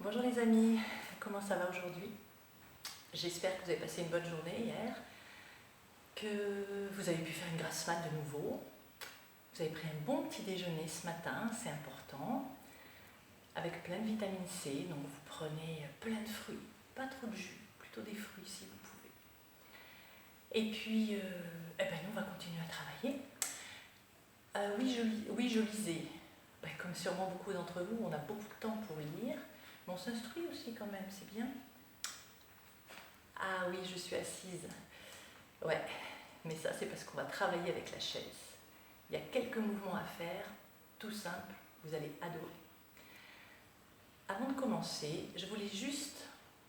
Bonjour les amis, comment ça va aujourd'hui? J'espère que vous avez passé une bonne journée hier, que vous avez pu faire une grasse mat de nouveau, vous avez pris un bon petit déjeuner ce matin, c'est important, avec plein de vitamine C, donc vous prenez plein de fruits, pas trop de jus, plutôt des fruits si vous pouvez. Et puis, nous on va continuer à travailler. Oui, je lisais. Comme sûrement beaucoup d'entre vous, on a beaucoup de temps pour lire. Mais on s'instruit aussi quand même, c'est bien. Ah oui, je suis assise. Ouais, mais ça c'est parce qu'on va travailler avec la chaise. Il y a quelques mouvements à faire, tout simple, vous allez adorer. Avant de commencer, je voulais juste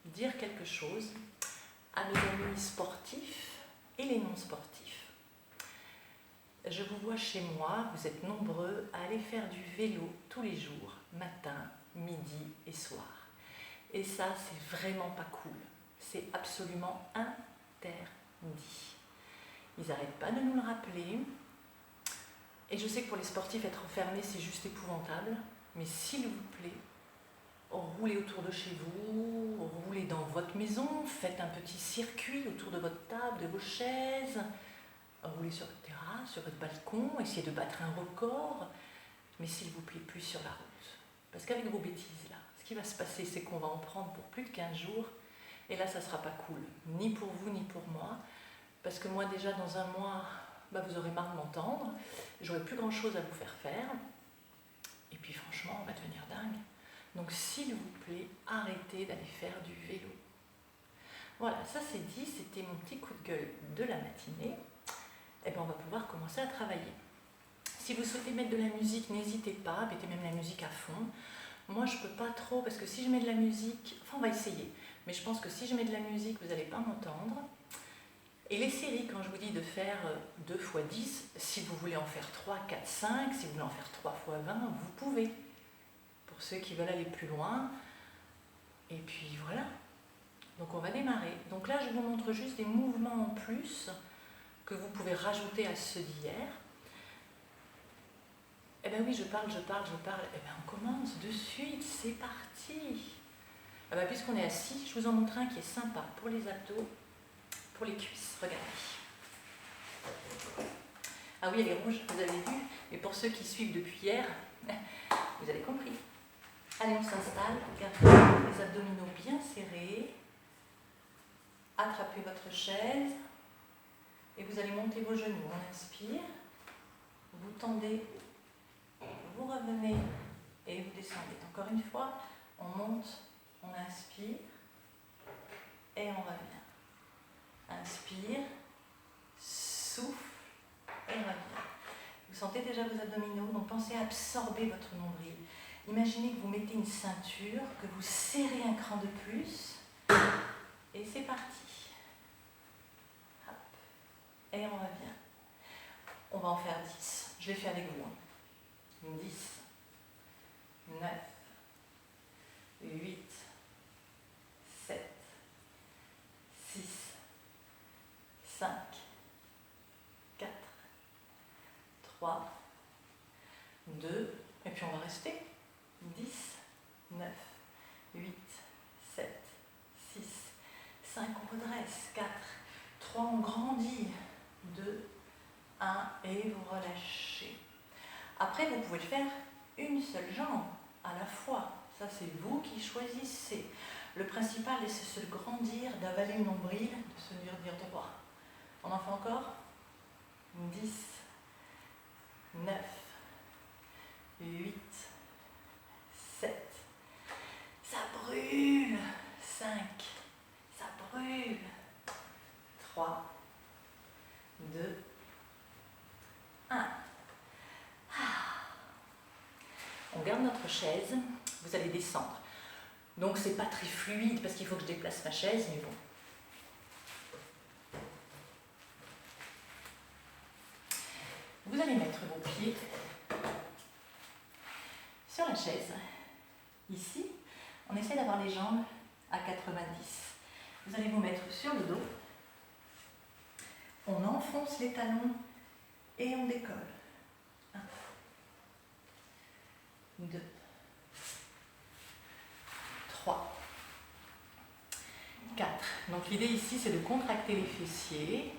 dire quelque chose à nos amis sportifs et les non sportifs. Je vous vois chez moi, vous êtes nombreux à aller faire du vélo tous les jours, matin, midi et soir. Et ça, c'est vraiment pas cool. C'est absolument interdit. Ils n'arrêtent pas de nous le rappeler. Et je sais que pour les sportifs, être enfermés, c'est juste épouvantable. Mais s'il vous plaît, roulez autour de chez vous, roulez dans votre maison, faites un petit circuit autour de votre table, de vos chaises, roulez sur votre terrasse, sur votre balcon, essayez de battre un record. Mais s'il vous plaît, plus sur la route. Parce qu'avec vos bêtises là, ce qui va se passer, c'est qu'on va en prendre pour plus de 15 jours. Et là, ça ne sera pas cool, ni pour vous, ni pour moi. Parce que moi, déjà, dans un mois, vous aurez marre de m'entendre. J'aurai plus grand-chose à vous faire. Et puis, franchement, on va devenir dingue. Donc, s'il vous plaît, arrêtez d'aller faire du vélo. Voilà, ça c'est dit. C'était mon petit coup de gueule de la matinée. Et on va pouvoir commencer à travailler. Si vous souhaitez mettre de la musique, n'hésitez pas. Mettez même la musique à fond. Moi, je ne peux pas trop, parce que si je mets de la musique... Enfin, on va essayer. Mais je pense que si je mets de la musique, vous n'allez pas m'entendre. Et les séries, quand je vous dis de faire 2 x 10, si vous voulez en faire 3, 4, 5, si vous voulez en faire 3 x 20, vous pouvez. Pour ceux qui veulent aller plus loin. Et puis voilà. Donc on va démarrer. Donc là, je vous montre juste des mouvements en plus que vous pouvez rajouter à ceux d'hier. Oui, je parle. On commence de suite, c'est parti. Puisqu'on est assis, je vous en montre un qui est sympa pour les abdos, pour les cuisses. Regardez. Ah oui, elle est rouge, vous avez vu. Mais pour ceux qui suivent depuis hier, vous avez compris. Allez, on s'installe. Gardez les abdominaux bien serrés. Attrapez votre chaise. Et vous allez monter vos genoux. On inspire. Vous tendez. Vous revenez. Et vous descendez. Encore une fois, on monte. On inspire et on revient. Inspire, souffle et revient. Vous sentez déjà vos abdominaux, donc pensez à absorber votre nombril. Imaginez que vous mettez une ceinture, que vous serrez un cran de plus et c'est parti. Hop. Et on revient. On va en faire 10. Je l'ai fait avec vous. 10, 9, 8, 7, 6, 5, 4, 3, 2, et puis on va rester. 10, 9, 8, 7, 6, 5, on redresse. 4, 3, on grandit. 2, 1, et vous relâchez. Après, vous pouvez le faire une seule jambe à la fois. Ça, c'est vous qui choisissez. Le principal, c'est de se grandir, d'avaler le nombril, de se dire droit. On en fait encore 10, 9, 8, 7. Ça brûle. 5, ça brûle. 3, 2, 1. On garde notre chaise, vous allez descendre. Donc c'est pas très fluide parce qu'il faut que je déplace ma chaise, mais bon. Vous allez mettre vos pieds sur la chaise. Ici, on essaie d'avoir les jambes à 90. Vous allez vous mettre sur le dos. On enfonce les talons et on décolle. 1, 2, 3, Donc l'idée ici, c'est de contracter les fessiers,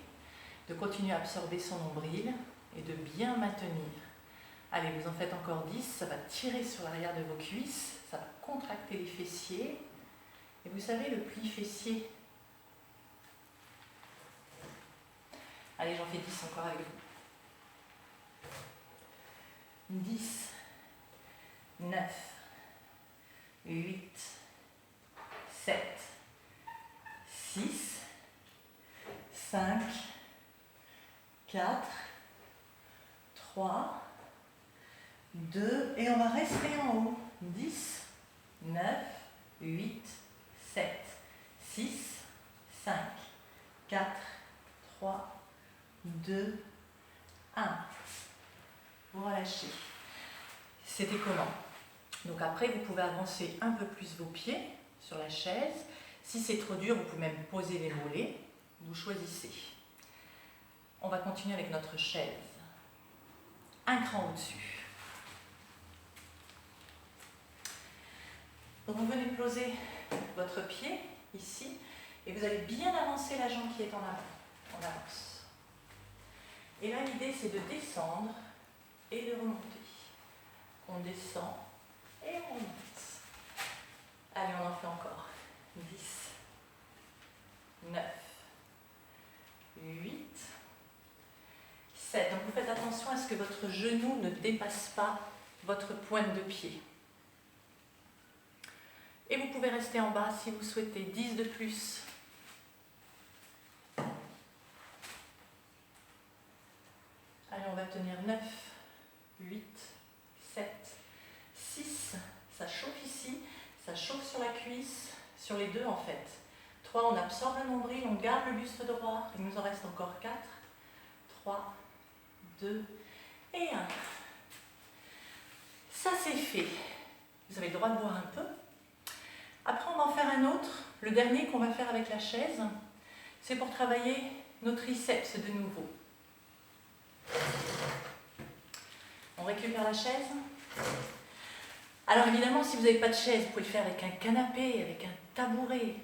de continuer à absorber son nombril et de bien maintenir. Allez, vous en faites encore 10, ça va tirer sur l'arrière de vos cuisses, ça va contracter les fessiers. Et vous savez, le pli fessier. Allez, j'en fais 10 encore avec vous. 10, 9, 8, 7, 6, 5, 4, 3, 2, et on va rester en haut. 10, 9, 8, 7, 6, 5, 4, 3, 2, 1. Vous relâchez. C'était comment? Donc après, vous pouvez avancer un peu plus vos pieds sur la chaise. Si c'est trop dur, vous pouvez même poser les mollets. Vous choisissez. On va continuer avec notre chaise. Un cran au-dessus. Donc vous venez poser votre pied ici et vous allez bien avancer la jambe qui est en avant. On avance. Et là, l'idée, c'est de descendre et de remonter. On descend et on remonte. Allez, on en fait encore. 10, 9, 8, 7. Donc vous faites attention à ce que votre genou ne dépasse pas votre pointe de pied. Et vous pouvez rester en bas si vous souhaitez. 10 de plus. Allez, on va tenir 9, 8, 7, 6. Ça chauffe ici, ça chauffe sur la cuisse, sur les deux en fait. 3, on absorbe le nombril, on garde le buste droit. Il nous en reste encore 4. 3, 2 et 1. Ça c'est fait. Vous avez le droit de boire un peu. Après, on va en faire un autre. Le dernier qu'on va faire avec la chaise, c'est pour travailler nos triceps de nouveau. On récupère la chaise. Alors évidemment, si vous n'avez pas de chaise, vous pouvez le faire avec un canapé, avec un tabouret,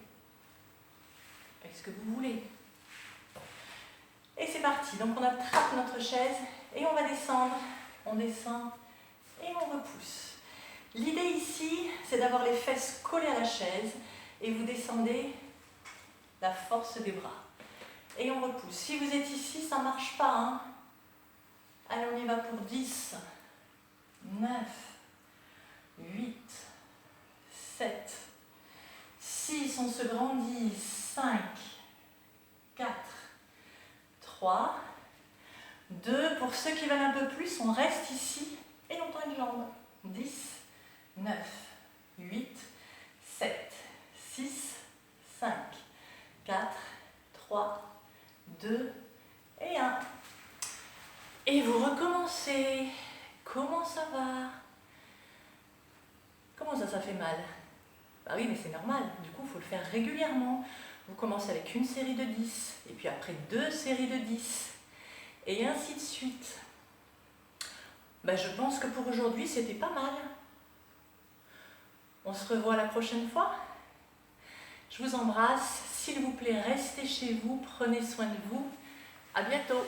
avec ce que vous voulez. Et c'est parti. Donc on attrape notre chaise et on va descendre. On descend et on repousse. L'idée ici, c'est d'avoir les fesses collées à la chaise et vous descendez la force des bras. Et on repousse. Si vous êtes ici, ça ne marche pas. Hein. Allez, on y va pour 10, 9, 8, 7, 6, on se grandit, 5, 4, 3, 2, pour ceux qui veulent un peu plus, on reste ici et on tend une jambe. 10, 9, 8, 7, 6, 5, 4, 3, 2 et 1. Et vous recommencez. Comment ça va? Comment ça fait mal? Bah oui, mais c'est normal. Du coup, il faut le faire régulièrement. Vous commencez avec une série de 10, et puis après 2 séries de 10, et ainsi de suite. Bah, je pense que pour aujourd'hui, c'était pas mal. On se revoit la prochaine fois. Je vous embrasse. S'il vous plaît, restez chez vous. Prenez soin de vous. À bientôt.